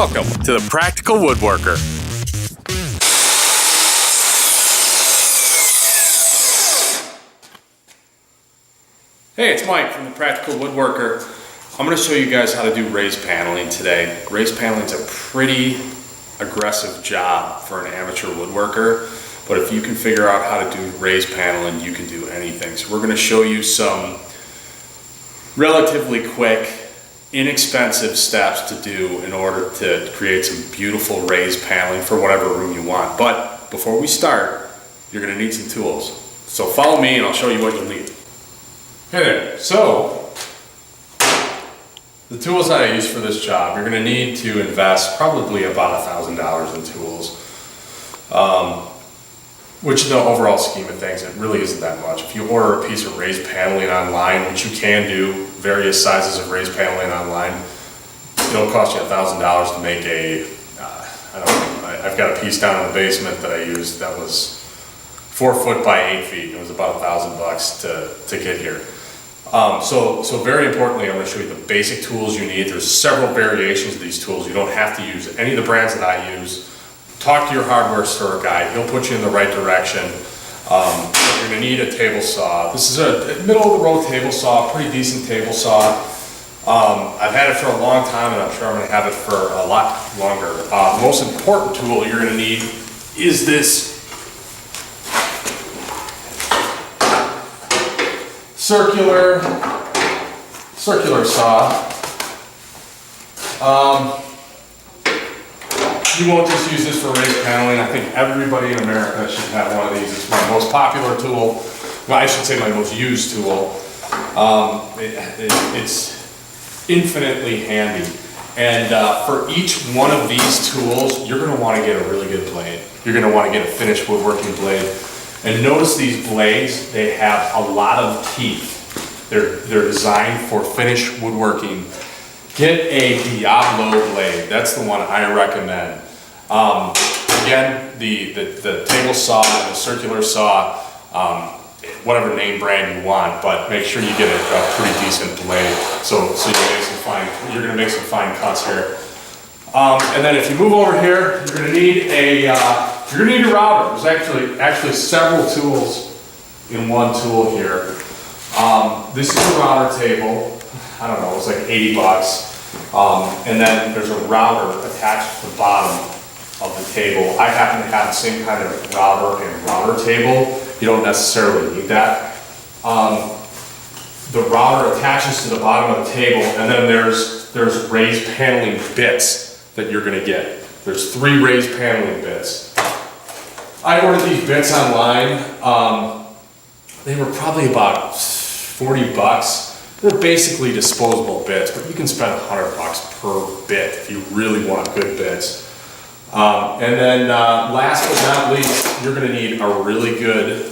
Welcome to the Practical Woodworker. Hey, it's Mike from the Practical Woodworker. I'm going to show you guys how to do raised paneling today. Raised paneling is a pretty aggressive job for an amateur woodworker, but if you can figure out how to do raised paneling, you can do anything. So we're going to show you some relatively quick, inexpensive steps to do in order to create some beautiful raised paneling for whatever room you want. But before we start, you're going to need some tools. So follow me and I'll show you what you'll need. Hey there. So the tools that I use for this job, you're going to need to invest probably about $1,000 in tools, which in the overall scheme of things, it really isn't that much. If you order a piece of raised paneling online, which you can do, various sizes of raised paneling online, it'll cost you $1,000 to make a, I've got a piece down in the basement that I used that was 4 foot by 8 feet. It was about $1,000 to get here. So very importantly, I'm going to show you the basic tools you need. There's several variations of these tools. You don't have to use any of the brands that I use. Talk to your hardware store guy. He'll put you in the right direction. You're going to need a table saw. This is a middle of the road table saw, pretty decent table saw. I've had it for a long time and I'm sure I'm going to have it for a lot longer. The most important tool you're going to need is this circular saw. You won't just use this for raised paneling. I think everybody in America should have one of these. It's my most popular tool. Well, I should say my most used tool. It's infinitely handy. And for each one of these tools, you're going to want to get a really good blade. You're going to want to get a finished woodworking blade. And notice these blades, they have a lot of teeth. They're designed for finished woodworking. Get a Diablo blade. That's the one I recommend. Again, the table saw and the circular saw, whatever name brand you want, but make sure you get a pretty decent blade. So you're going to make some fine cuts here. And then if you move over here, you're going to need a router. There's actually several tools in one tool here. This is a router table. I don't know, it's like 80 bucks. And then there's a router attached to the bottom of the table. I happen to have the same kind of router and router table. You don't necessarily need that. The router attaches to the bottom of the table, and then there's raised paneling bits that you're gonna get. There's 3 raised paneling bits. I ordered these bits online. They were probably about 40 bucks. They're basically disposable bits, but you can spend 100 bucks per bit if you really want good bits. And then last but not least, you're gonna need a really good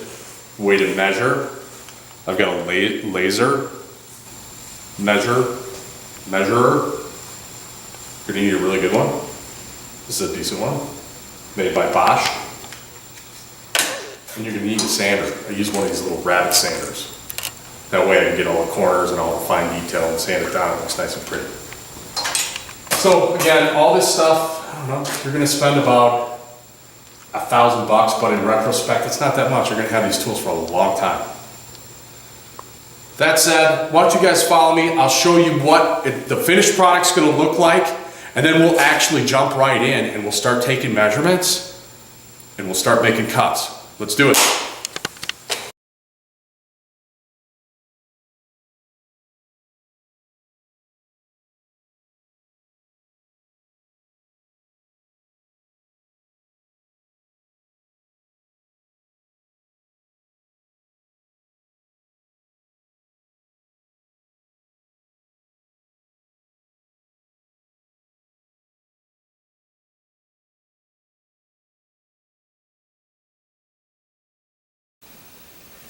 way to measure. I've got a laser measurer. You're gonna need a really good one. This is a decent one, made by Bosch. And you're gonna need a sander. I use one of these little rabbit sanders. That way I can get all the corners and all the fine detail and sand it down. It looks nice and pretty. So again, all this stuff, I don't know, you're gonna spend about $1,000, but in retrospect, it's not that much. You're gonna have these tools for a long time. That said, why don't you guys follow me? I'll show you what the finished product's gonna look like, and then we'll actually jump right in and we'll start taking measurements and we'll start making cuts. Let's do it.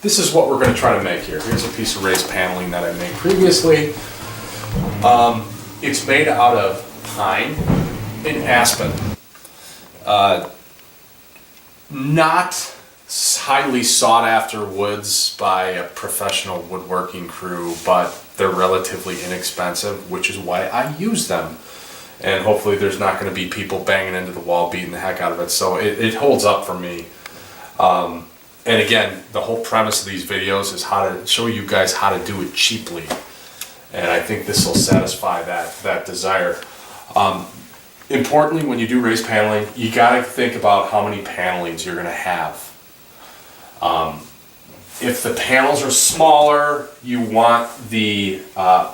This is what we're going to try to make here. Here's a piece of raised paneling that I made previously. It's made out of pine and aspen. Not highly sought after woods by a professional woodworking crew, but they're relatively inexpensive, which is why I use them. and hopefully there's not going to be people banging into the wall, beating the heck out of it. So it holds up for me. And again, the whole premise of these videos is how to show you guys how to do it cheaply. And I think this will satisfy that desire. Importantly, when you do raised paneling, you got to think about how many panelings you're going to have. If the panels are smaller, you want the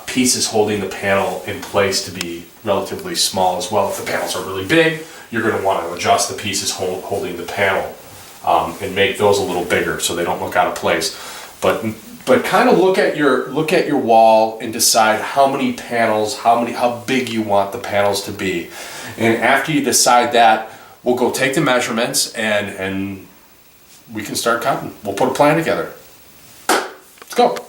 pieces holding the panel in place to be relatively small as well. If the panels are really big, you're going to want to adjust the pieces holding the panel and make those a little bigger so they don't look out of place. But kind of look at your wall and decide how many panels, how big you want the panels to be. And after you decide that, we'll go take the measurements and we can start cutting. We'll put a plan together. Let's go.